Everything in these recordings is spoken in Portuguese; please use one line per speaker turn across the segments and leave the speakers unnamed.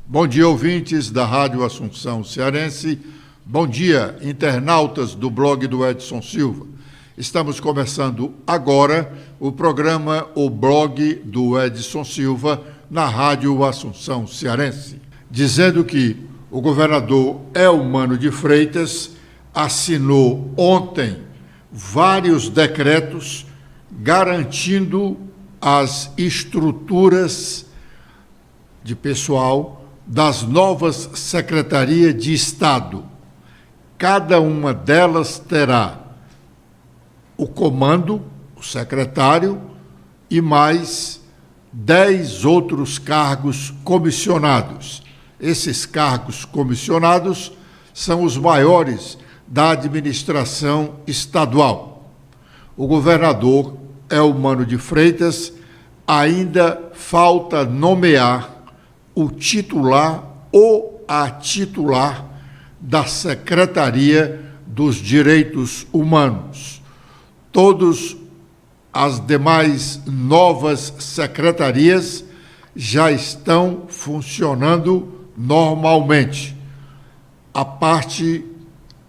Bom dia, ouvintes da Rádio Assunção Cearense. Bom dia, internautas do blog do Edson Silva. Estamos começando agora o programa O Blog do Edson Silva na Rádio Assunção Cearense, dizendo que o governador Eumano de Freitas assinou ontem vários decretos garantindo as estruturas de pessoal das novas secretarias de Estado. Cada uma delas terá o comando, o secretário, e mais 10 outros cargos comissionados. Esses cargos comissionados são os maiores da administração estadual. O governador Eumano de Freitas ainda falta nomear o titular ou a titular da Secretaria dos Direitos Humanos. Todas as demais novas secretarias já estão funcionando normalmente. A parte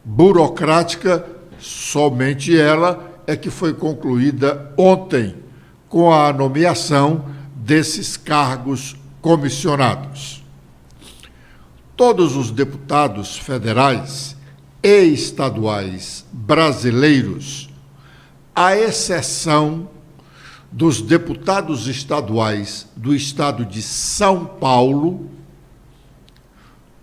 burocrática, somente ela é que foi concluída ontem com a nomeação desses cargos comissionados. Todos os deputados federais e estaduais brasileiros, à exceção dos deputados estaduais do estado de São Paulo,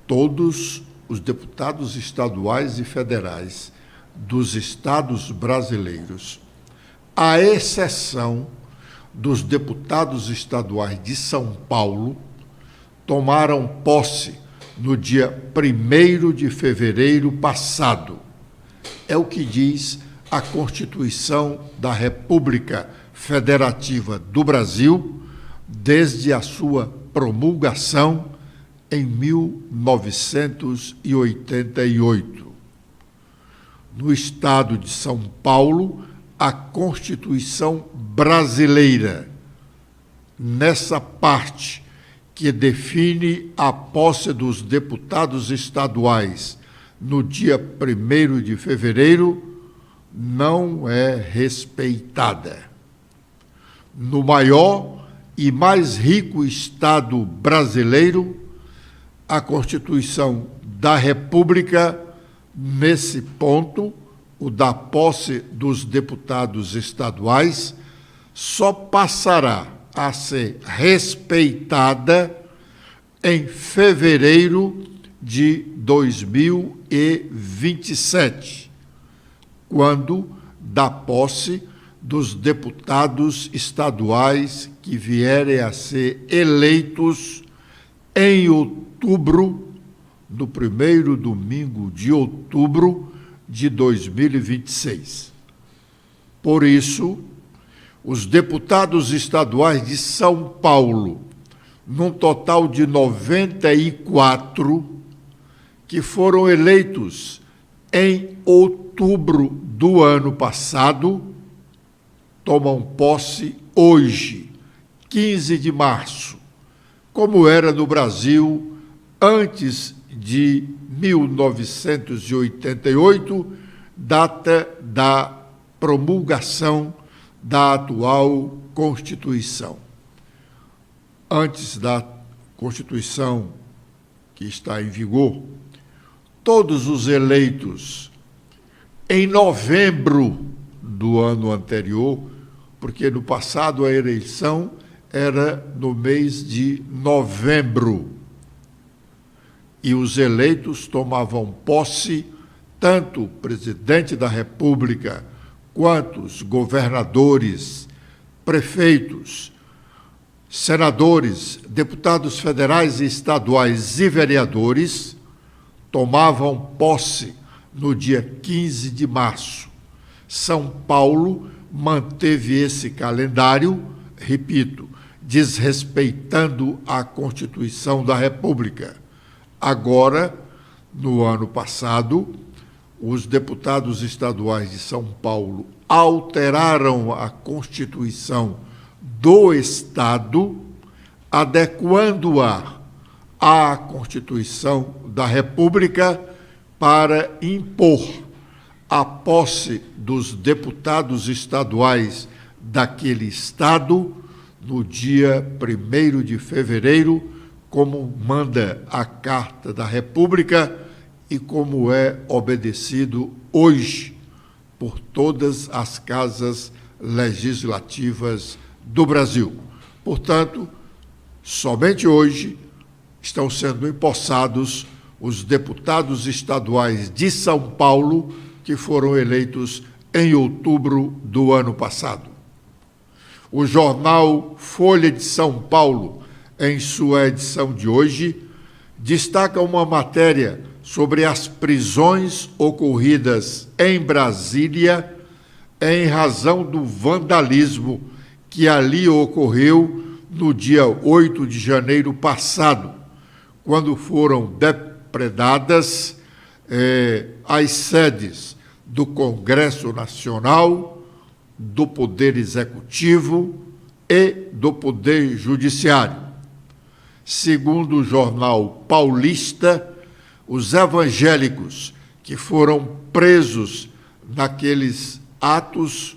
todos os deputados estaduais e federais dos estados brasileiros, à exceção dos deputados estaduais de São Paulo, tomaram posse no dia 1º de fevereiro passado. É o que diz a Constituição da República Federativa do Brasil, desde a sua promulgação em 1988. No estado de São Paulo, a Constituição brasileira, nessa parte que define a posse dos deputados estaduais no dia 1º de fevereiro, não é respeitada. No maior e mais rico estado brasileiro, a Constituição da República, nesse ponto, o da posse dos deputados estaduais, só passará a ser respeitada em fevereiro de 2027, quando da posse dos deputados estaduais que vierem a ser eleitos em outubro, no primeiro domingo de outubro de 2026. Por isso, os deputados estaduais de São Paulo, num total de 94, que foram eleitos em outubro do ano passado, tomam posse hoje, 15 de março, como era no Brasil antes de 1988, data da promulgação da atual Constituição. Antes da Constituição que está em vigor, todos os eleitos em novembro do ano anterior, porque no passado a eleição era no mês de novembro, e os eleitos tomavam posse, tanto o presidente da República, quanto os governadores, prefeitos, senadores, deputados federais e estaduais e vereadores, tomavam posse no dia 15 de março. São Paulo manteve esse calendário, repito, desrespeitando a Constituição da República. Agora, no ano passado, os deputados estaduais de São Paulo alteraram a Constituição do Estado, adequando-a à Constituição da República para impor a posse dos deputados estaduais daquele estado no dia 1º de fevereiro, como manda a Carta da República e como é obedecido hoje por todas as casas legislativas do Brasil. Portanto, somente hoje estão sendo empossados os deputados estaduais de São Paulo, que foram eleitos em outubro do ano passado. O jornal Folha de São Paulo, em sua edição de hoje, destaca uma matéria sobre as prisões ocorridas em Brasília em razão do vandalismo que ali ocorreu no dia 8 de janeiro passado, quando foram depredadas as sedes do Congresso Nacional, do Poder Executivo e do Poder Judiciário. Segundo o jornal Paulista, os evangélicos que foram presos naqueles atos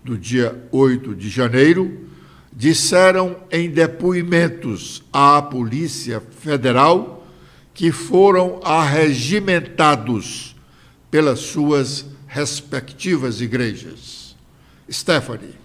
do dia 8 de janeiro disseram em depoimentos à Polícia Federal que foram arregimentados pelas suas respectivas igrejas. Stephanie.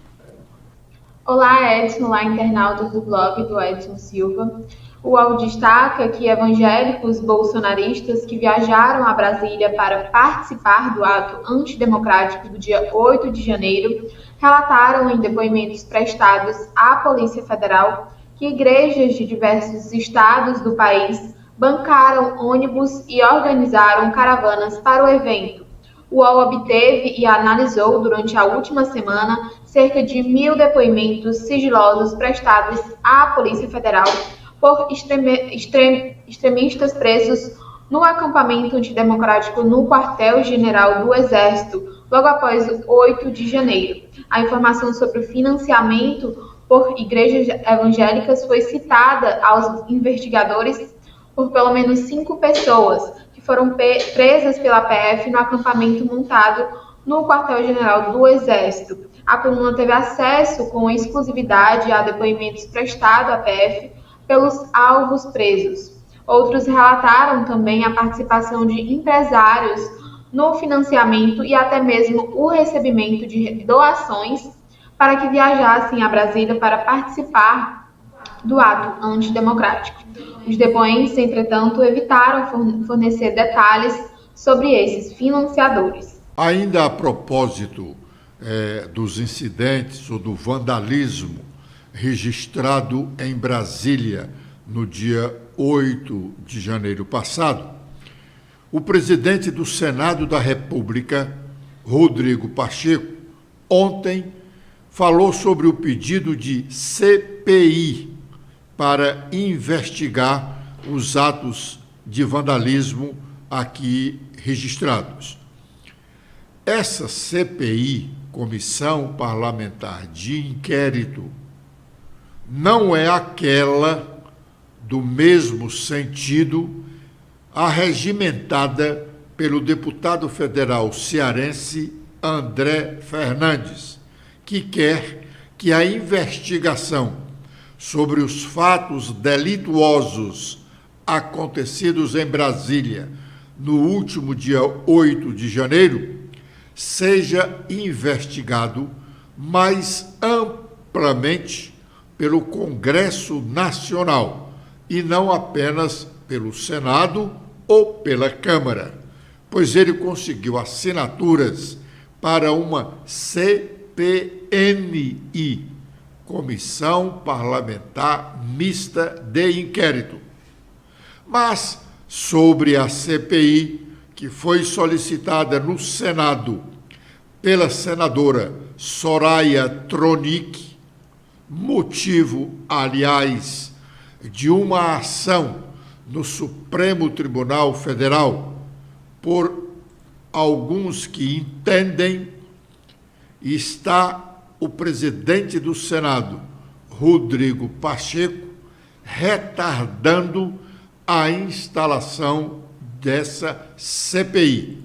Olá, Edson, olá, internautas do blog do Edson Silva. O UOL destaca que evangélicos bolsonaristas que viajaram a Brasília para participar do ato antidemocrático do dia 8 de janeiro relataram em depoimentos prestados à Polícia Federal que igrejas de diversos estados do país bancaram ônibus e organizaram caravanas para o evento. O UOL obteve e analisou durante a última semana cerca de 1.000 depoimentos sigilosos prestados à Polícia Federal por extremistas presos no acampamento antidemocrático no quartel-general do Exército, logo após o 8 de janeiro. A informação sobre o financiamento por igrejas evangélicas foi citada aos investigadores por pelo menos 5 pessoas que foram presas pela PF no acampamento montado no quartel-general do Exército. A coluna teve acesso com exclusividade a depoimentos prestados à PF pelos alvos presos. Outros relataram também a participação de empresários no financiamento e até mesmo o recebimento de doações para que viajassem a Brasília para participar do ato antidemocrático. Os depoentes, entretanto, evitaram fornecer detalhes sobre esses financiadores.
Ainda a propósito dos incidentes ou do vandalismo registrado em Brasília no dia 8 de janeiro passado, o presidente do Senado da República, Rodrigo Pacheco, ontem falou sobre o pedido de CPI para investigar os atos de vandalismo aqui registrados. Essa CPI, Comissão Parlamentar de Inquérito, não é aquela do mesmo sentido arregimentada pelo deputado federal cearense André Fernandes, que quer que a investigação sobre os fatos delituosos acontecidos em Brasília no último dia 8 de janeiro seja investigado mais amplamente pelo Congresso Nacional e não apenas pelo Senado ou pela Câmara, pois ele conseguiu assinaturas para uma CPMI, Comissão Parlamentar Mista de Inquérito. Mas sobre a CPI, que foi solicitada no Senado pela senadora Soraya Tronic, motivo, aliás, de uma ação no Supremo Tribunal Federal por alguns que entendem, está o presidente do Senado, Rodrigo Pacheco, retardando a instalação dessa CPI.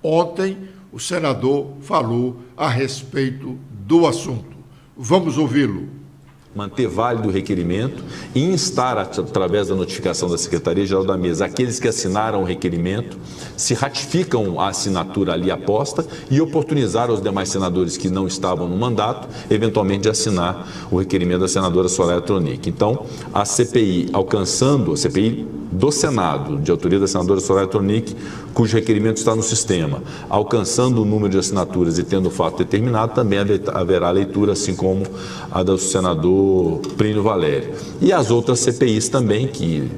Ontem, o senador falou a respeito do assunto. Vamos ouvi-lo.
Manter válido o requerimento e instar, através da notificação da Secretaria-Geral da Mesa, aqueles que assinaram o requerimento, se ratificam a assinatura ali aposta e oportunizar aos demais senadores que não estavam no mandato, eventualmente, de assinar o requerimento da senadora Soraya Tronic. Então, a CPI alcançando, a CPI do Senado, de autoria da senadora Soraya Tronic, cujo requerimento está no sistema, alcançando o número de assinaturas e tendo o fato determinado, também haverá leitura, assim como a do senador Plínio Valério. E as outras CPIs também, que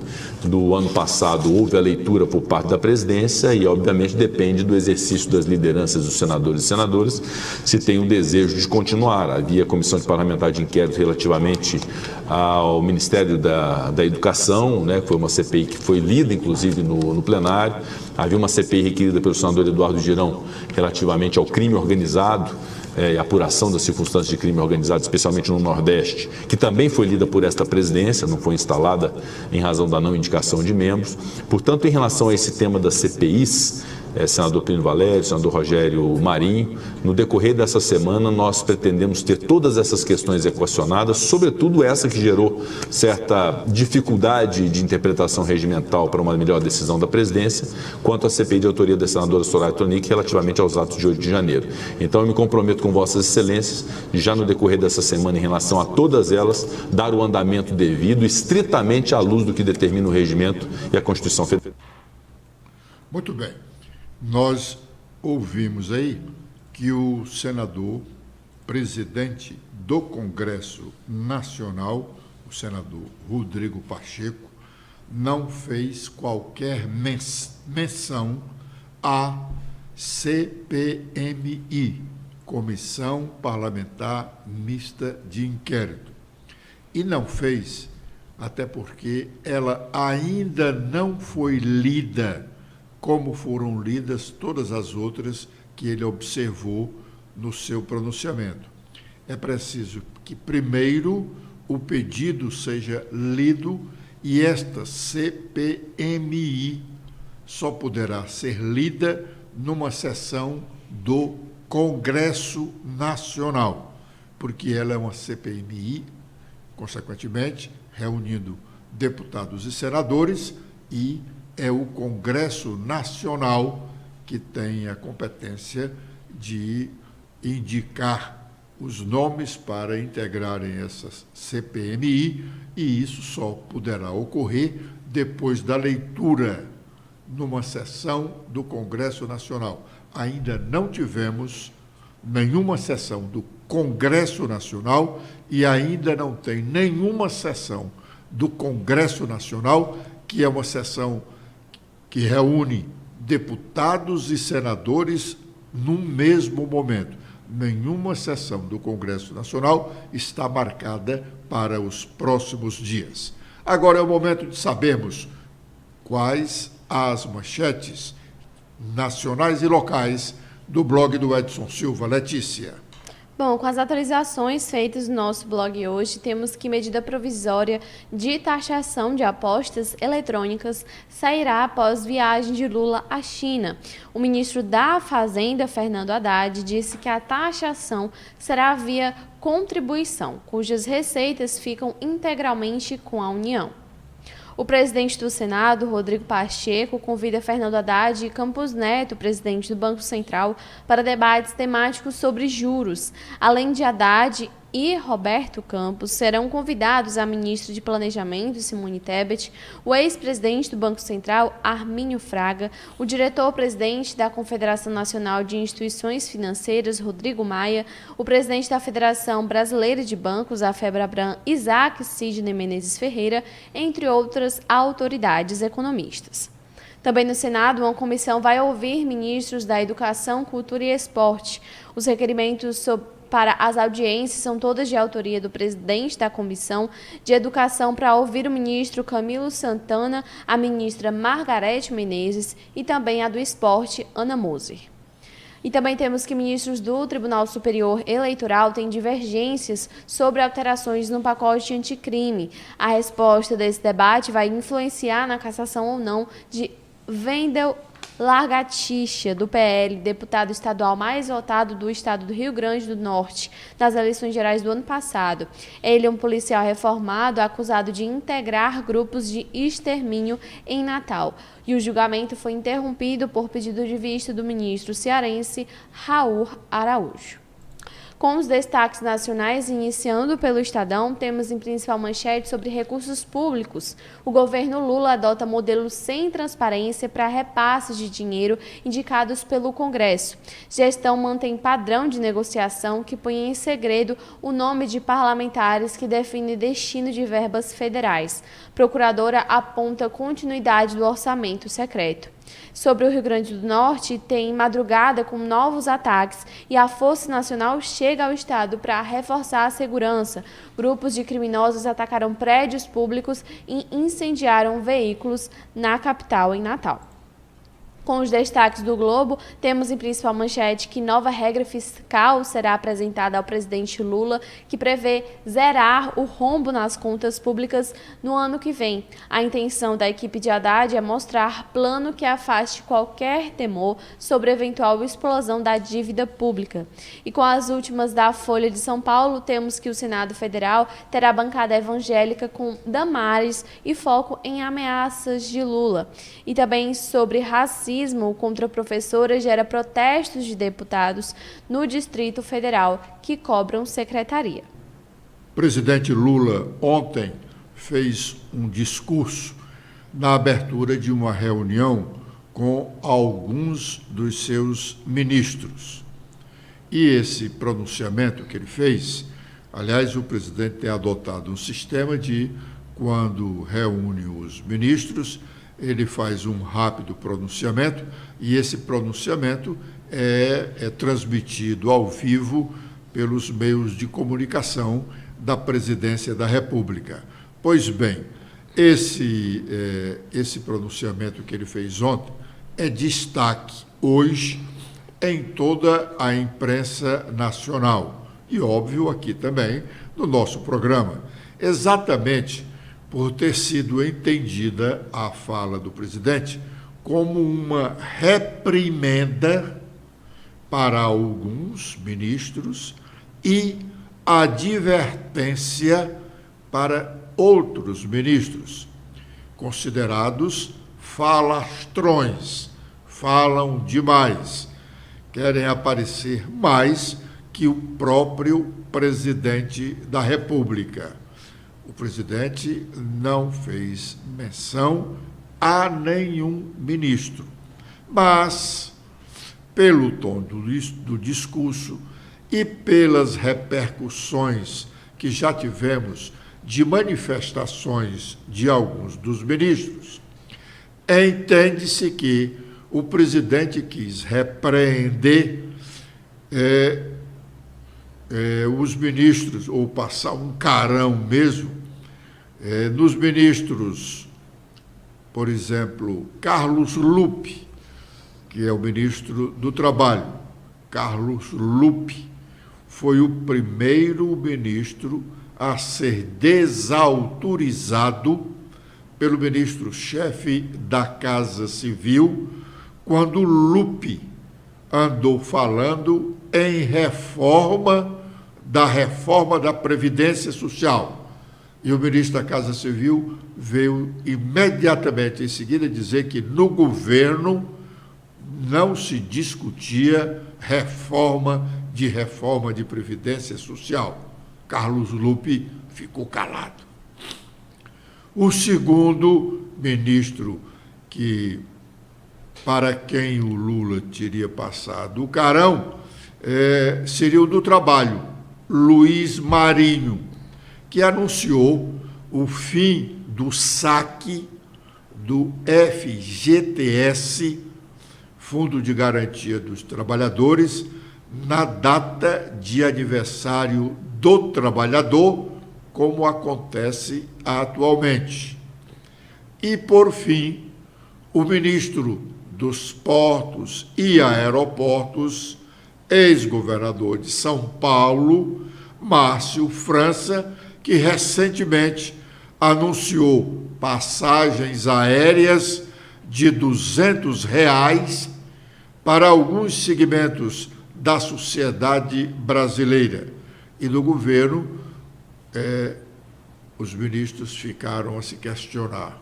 do ano passado houve a leitura por parte da presidência e, obviamente, depende do exercício das lideranças dos senadores e senadoras, se tem um desejo de continuar. Havia comissão parlamentar de inquérito relativamente ao Ministério da Educação, né, que foi uma CPI que foi lida, inclusive, no plenário. Havia uma CPI requerida pelo senador Eduardo Girão relativamente ao crime organizado, e apuração das circunstâncias de crime organizado, especialmente no Nordeste, que também foi lida por esta presidência, não foi instalada em razão da não indicação de membros. Portanto, em relação a esse tema das CPIs, senador Plínio Valério, senador Rogério Marinho, no decorrer dessa semana nós pretendemos ter todas essas questões equacionadas, sobretudo essa que gerou certa dificuldade de interpretação regimental para uma melhor decisão da presidência, quanto à CPI de autoria da senadora Soraya Tronic relativamente aos atos de 8 de janeiro. Então eu me comprometo com vossas excelências de já no decorrer dessa semana, em relação a todas elas, dar o andamento devido, estritamente à luz do que determina o regimento e a Constituição Federal.
Muito bem. Nós ouvimos aí que o senador, presidente do Congresso Nacional, o senador Rodrigo Pacheco, não fez qualquer menção à CPMI, Comissão Parlamentar Mista de Inquérito. E não fez, até porque ela ainda não foi lida como foram lidas todas as outras que ele observou no seu pronunciamento. É preciso que, primeiro, o pedido seja lido e esta CPMI só poderá ser lida numa sessão do Congresso Nacional, porque ela é uma CPMI, consequentemente, reunindo deputados e senadores, e é o Congresso Nacional que tem a competência de indicar os nomes para integrarem essa CPMI, e isso só poderá ocorrer depois da leitura numa sessão do Congresso Nacional. Ainda não tivemos nenhuma sessão do Congresso Nacional e ainda não tem nenhuma sessão do Congresso Nacional, que é uma sessão que reúne deputados e senadores num mesmo momento. Nenhuma sessão do Congresso Nacional está marcada para os próximos dias. Agora é o momento de sabermos quais as manchetes nacionais e locais do blog do Edson Silva. Letícia.
Bom, com as atualizações feitas no nosso blog hoje, temos que medida provisória de taxação de apostas eletrônicas sairá após viagem de Lula à China. O ministro da Fazenda, Fernando Haddad, disse que a taxação será via contribuição, cujas receitas ficam integralmente com a União. O presidente do Senado, Rodrigo Pacheco, convida Fernando Haddad e Campos Neto, presidente do Banco Central, para debates temáticos sobre juros. Além de Haddad e Roberto Campos, serão convidados a ministra de Planejamento, Simone Tebet, o ex-presidente do Banco Central, Armínio Fraga, o diretor-presidente da Confederação Nacional de Instituições Financeiras, Rodrigo Maia, o presidente da Federação Brasileira de Bancos, a FEBRABAN, Isaac Sidney Menezes Ferreira, entre outras autoridades economistas. Também no Senado, uma comissão vai ouvir ministros da Educação, Cultura e Esporte. Os requerimentos para as audiências são todas de autoria do presidente da Comissão de Educação para ouvir o ministro Camilo Santana, a ministra Margarete Menezes e também a do Esporte, Ana Moser. E também temos que ministros do Tribunal Superior Eleitoral têm divergências sobre alterações no pacote anticrime. A resposta desse debate vai influenciar na cassação ou não de Wendel Largatixa, do PL, deputado estadual mais votado do estado do Rio Grande do Norte, nas eleições gerais do ano passado. Ele é um policial reformado acusado de integrar grupos de extermínio em Natal. E o julgamento foi interrompido por pedido de vista do ministro cearense Raul Araújo. Com os destaques nacionais, iniciando pelo Estadão, temos em principal manchete sobre recursos públicos. O governo Lula adota modelos sem transparência para repasses de dinheiro indicados pelo Congresso. Gestão mantém padrão de negociação que põe em segredo o nome de parlamentares que define destino de verbas federais. Procuradora aponta continuidade do orçamento secreto. Sobre o Rio Grande do Norte, tem madrugada com novos ataques e a Força Nacional chega ao estado para reforçar a segurança. Grupos de criminosos atacaram prédios públicos e incendiaram veículos na capital, em Natal. Com os destaques do Globo, temos em principal manchete que nova regra fiscal será apresentada ao presidente Lula, que prevê zerar o rombo nas contas públicas no ano que vem. A intenção da equipe de Haddad é mostrar plano que afaste qualquer temor sobre eventual explosão da dívida pública. E com as últimas da Folha de São Paulo, temos que o Senado Federal terá bancada evangélica com Damares e foco em ameaças de Lula. E também sobre racismo contra professora gera protestos de deputados no Distrito Federal que cobram secretaria.
O presidente Lula ontem fez um discurso na abertura de uma reunião com alguns dos seus ministros. E esse pronunciamento que ele fez, aliás, o presidente tem adotado um sistema de, quando reúne os ministros, ele faz um rápido pronunciamento e esse pronunciamento é transmitido ao vivo pelos meios de comunicação da Presidência da República. Pois bem, esse pronunciamento que ele fez ontem é destaque hoje em toda a imprensa nacional e, óbvio, aqui também no nosso programa, exatamente por ter sido entendida a fala do presidente como uma reprimenda para alguns ministros e advertência para outros ministros, considerados falastrões, falam demais, querem aparecer mais que o próprio presidente da República. O presidente não fez menção a nenhum ministro, mas, pelo tom do discurso e pelas repercussões que já tivemos de manifestações de alguns dos ministros, entende-se que o presidente quis repreender os ministros, ou passar um carão mesmo, nos ministros, por exemplo, Carlos Lupe, que é o ministro do Trabalho. Carlos Lupe foi o primeiro ministro a ser desautorizado pelo ministro-chefe da Casa Civil, quando Lupe andou falando em reforma da Previdência Social. E o ministro da Casa Civil veio imediatamente em seguida dizer que no governo não se discutia reforma de Previdência Social. Carlos Lupe ficou calado. O segundo ministro para quem o Lula teria passado o carão seria o do Trabalho, Luiz Marinho, que anunciou o fim do saque do FGTS, Fundo de Garantia dos Trabalhadores, na data de aniversário do trabalhador, como acontece atualmente. E, por fim, o ministro dos Portos e Aeroportos, ex-governador de São Paulo, Márcio França, que recentemente anunciou passagens aéreas de R$ 200 para alguns segmentos da sociedade brasileira. E no governo, os ministros ficaram a se questionar: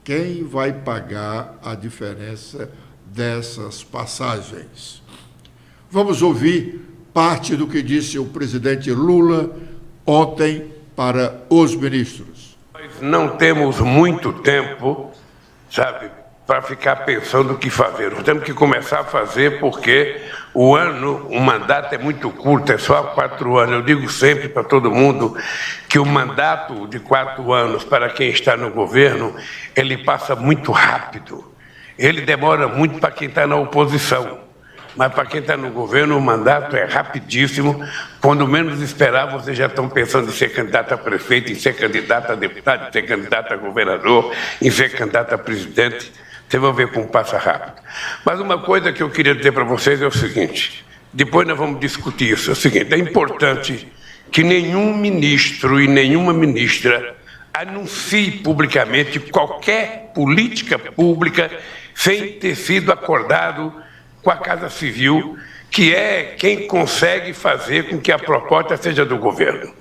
quem vai pagar a diferença dessas passagens? Vamos ouvir parte do que disse o presidente Lula ontem para os ministros.
Nós não temos muito tempo, para ficar pensando o que fazer. Nós temos que começar a fazer, porque o mandato é muito curto, é só 4 anos. Eu digo sempre para todo mundo que o mandato de 4 anos, para quem está no governo, ele passa muito rápido. Ele demora muito para quem está na oposição. Mas para quem está no governo, o mandato é rapidíssimo. Quando menos esperar, vocês já estão pensando em ser candidato a prefeito, em ser candidato a deputado, em ser candidato a governador, em ser candidato a presidente. Vocês vão ver como passa rápido. Mas uma coisa que eu queria dizer para vocês é o seguinte: depois nós vamos discutir isso. É o seguinte: é importante que nenhum ministro e nenhuma ministra anuncie publicamente qualquer política pública sem ter sido acordado com a Casa Civil, que é quem consegue fazer com que a proposta seja do governo.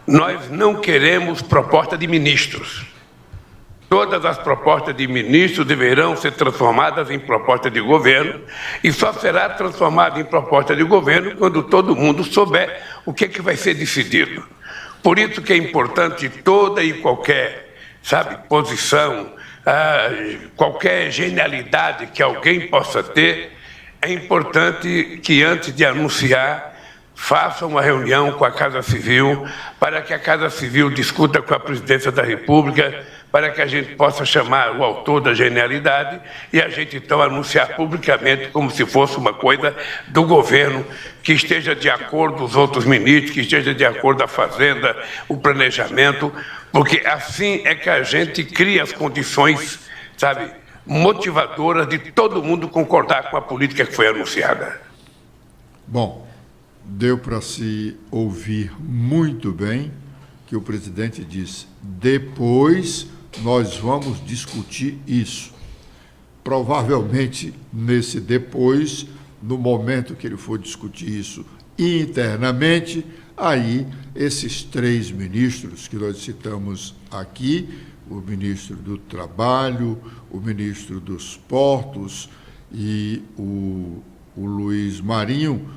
Nós não queremos proposta de ministros. Todas as propostas de ministros deverão ser transformadas em proposta de governo, e só será transformada em proposta de governo quando todo mundo souber o que vai ser decidido. Por isso que é importante toda e qualquer, posição, qualquer genialidade que alguém possa ter, é importante que, antes de anunciar, faça uma reunião com a Casa Civil, para que a Casa Civil discuta com a Presidência da República, para que a gente possa chamar o autor da genialidade e a gente, então, anunciar publicamente como se fosse uma coisa do governo, que esteja de acordo com os outros ministros, que esteja de acordo a Fazenda, o planejamento, porque assim é que a gente cria as condições, motivadoras de todo mundo concordar com a política que foi anunciada.
Bom, deu para se ouvir muito bem que o presidente disse: depois nós vamos discutir isso. Provavelmente, nesse depois, no momento que ele for discutir isso internamente, aí esses 3 ministros que nós citamos aqui, o ministro do Trabalho, o ministro dos Portos e o Luiz Marinho,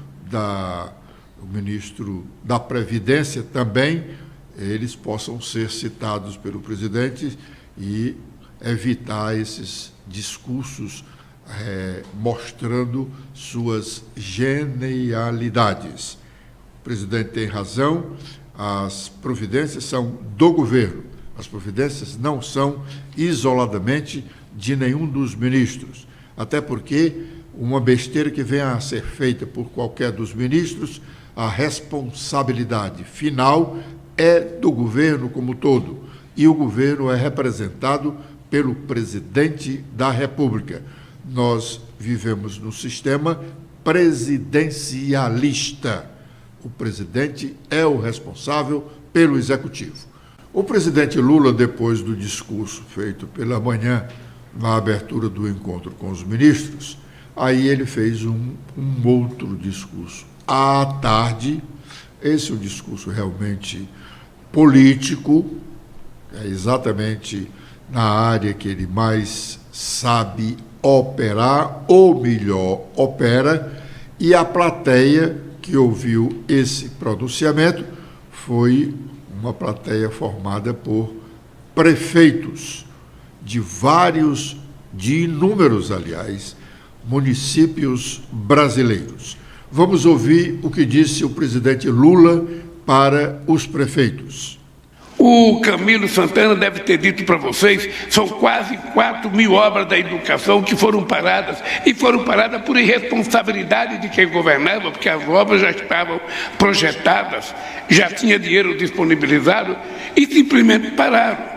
o ministro da Previdência também, eles possam ser citados pelo presidente e evitar esses discursos mostrando suas genialidades. O presidente tem razão, as providências são do governo. As providências não são isoladamente de nenhum dos ministros, até porque uma besteira que venha a ser feita por qualquer dos ministros, a responsabilidade final é do governo como todo, e o governo é representado pelo presidente da República. Nós vivemos num sistema presidencialista. O presidente é o responsável pelo executivo. O presidente Lula, depois do discurso feito pela manhã, na abertura do encontro com os ministros, aí ele fez um outro discurso. À tarde, esse é um discurso realmente político, é exatamente na área que ele mais sabe operar, ou melhor, opera, e a plateia que ouviu esse pronunciamento foi uma plateia formada por prefeitos de inúmeros, aliás, municípios brasileiros. Vamos ouvir o que disse o presidente Lula para os prefeitos.
O Camilo Santana deve ter dito para vocês, são quase 4.000 obras da educação que foram paradas, e foram paradas por irresponsabilidade de quem governava, porque as obras já estavam projetadas, já tinha dinheiro disponibilizado e simplesmente pararam.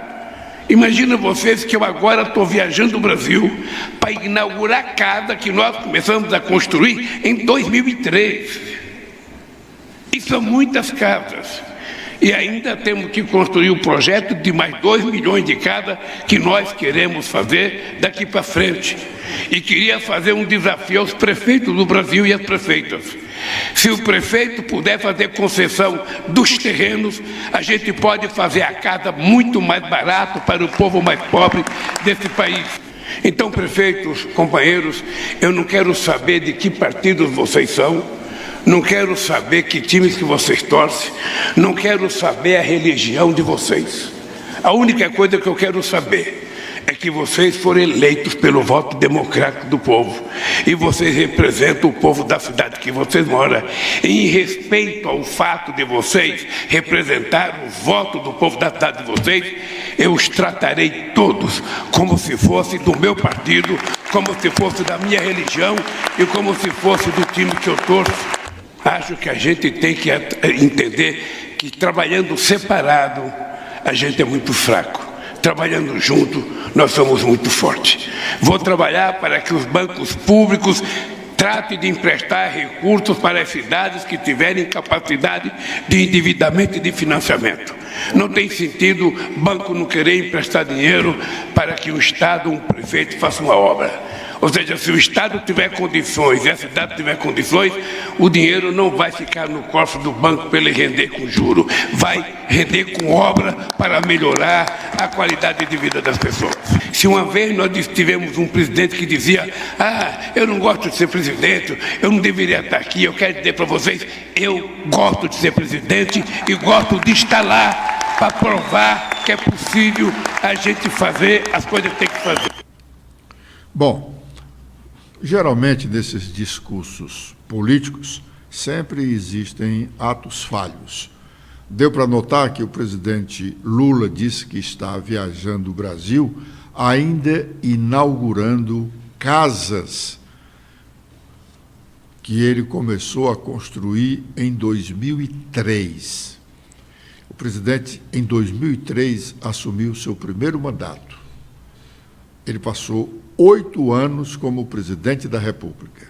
Imagina vocês que eu agora estou viajando o Brasil para inaugurar a casa que nós começamos a construir em 2003. E são muitas casas. E ainda temos que construir o projeto de mais 2 milhões de casa que nós queremos fazer daqui para frente. E queria fazer um desafio aos prefeitos do Brasil e às prefeitas. Se o prefeito puder fazer concessão dos terrenos, a gente pode fazer a casa muito mais barato para o povo mais pobre desse país. Então, prefeitos, companheiros, eu não quero saber de que partidos vocês são, não quero saber que times que vocês torcem, não quero saber a religião de vocês. A única coisa que eu quero saber é que vocês foram eleitos pelo voto democrático do povo e vocês representam o povo da cidade que vocês moram. E em respeito ao fato de vocês representar o voto do povo da cidade de vocês, eu os tratarei todos como se fosse do meu partido, como se fosse da minha religião e como se fosse do time que eu torço. Acho que a gente tem que entender que trabalhando separado a gente é muito fraco. Trabalhando junto, nós somos muito fortes. Vou trabalhar para que os bancos públicos tratem de emprestar recursos para as cidades que tiverem capacidade de endividamento e de financiamento. Não tem sentido banco não querer emprestar dinheiro para que o Estado, um prefeito, faça uma obra. Ou seja, se o Estado tiver condições e a cidade tiver condições, o dinheiro não vai ficar no cofre do banco para ele render com juro. Vai render com obra para melhorar a qualidade de vida das pessoas. Se uma vez nós tivemos um presidente que dizia: eu não gosto de ser presidente, eu não deveria estar aqui, eu quero dizer para vocês, eu gosto de ser presidente e gosto de estar lá para provar que é possível a gente fazer as coisas que tem que fazer.
Bom, geralmente nesses discursos políticos sempre existem atos falhos. Deu para notar que o presidente Lula disse que está viajando o Brasil, ainda inaugurando casas que ele começou a construir em 2003. O presidente, em 2003, assumiu seu primeiro mandato. Ele passou 8 anos como presidente da República.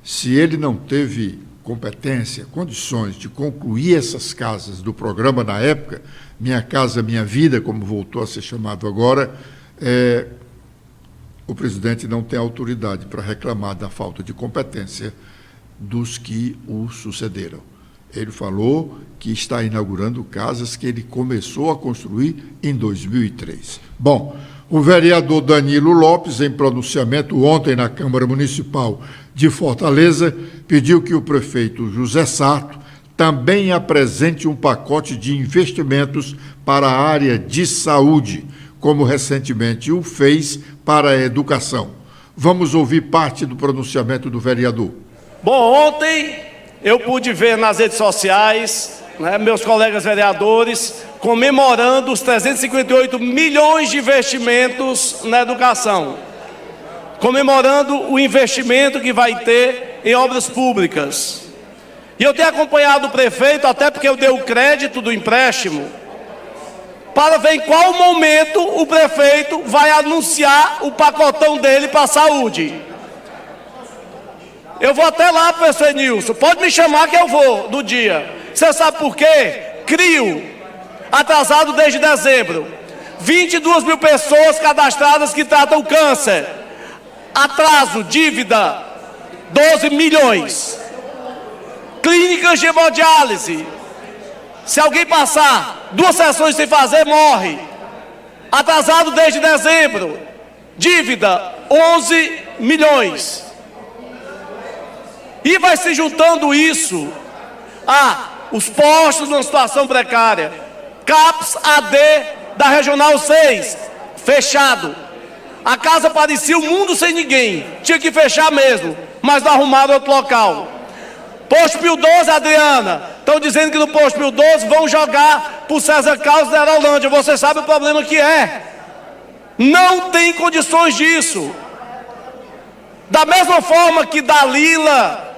Se ele não teve competência, condições de concluir essas casas do programa na época, Minha Casa Minha Vida, como voltou a ser chamado agora, o presidente não tem autoridade para reclamar da falta de competência dos que o sucederam. Ele falou que está inaugurando casas que ele começou a construir em 2003. Bom, o vereador Danilo Lopes, em pronunciamento ontem na Câmara Municipal de Fortaleza, pediu que o prefeito José Sarto também apresente um pacote de investimentos para a área de saúde, como recentemente o fez para a educação. Vamos ouvir parte do pronunciamento do vereador.
Bom, ontem eu pude ver nas redes sociais, meus colegas vereadores comemorando os 358 milhões de investimentos na educação, comemorando o investimento que vai ter em obras públicas. E eu tenho acompanhado o prefeito, até porque eu dei o crédito do empréstimo, para ver em qual momento o prefeito vai anunciar o pacotão dele para a saúde. Eu vou até lá, professor Nilson, pode me chamar que eu vou no dia. Você sabe por quê? CRIO, atrasado desde dezembro. 22 mil pessoas cadastradas que tratam câncer. Atraso, dívida, 12 milhões. Clínicas de hemodiálise. Se alguém passar 2 sessões sem fazer, morre. Atrasado desde dezembro. Dívida, 11 milhões. E vai se juntando isso os postos numa situação precária. CAPS AD da Regional 6, fechado. A casa parecia um mundo sem ninguém. Tinha que fechar mesmo, mas não arrumaram outro local. Posto Pio 12, Adriana, estão dizendo que no Posto Pio 12 vão jogar para o César Carlos da Aerolândia. Você sabe o problema que é. Não tem condições disso. Da mesma forma que Dalila...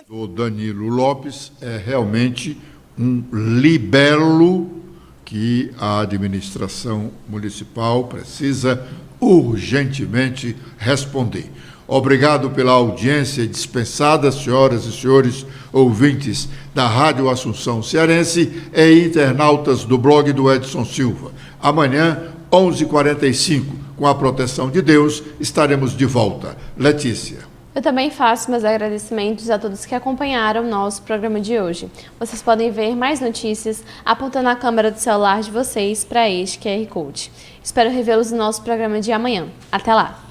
O
Danilo Lopes é realmente um libelo que a administração municipal precisa urgentemente responder. Obrigado pela audiência dispensada, senhoras e senhores ouvintes da Rádio Assunção Cearense e internautas do blog do Edson Silva. Amanhã, 11h45, com a proteção de Deus, estaremos de volta. Letícia.
Eu também faço meus agradecimentos a todos que acompanharam o nosso programa de hoje. Vocês podem ver mais notícias apontando a câmera do celular de vocês para este QR Code. Espero revê-los no nosso programa de amanhã. Até lá!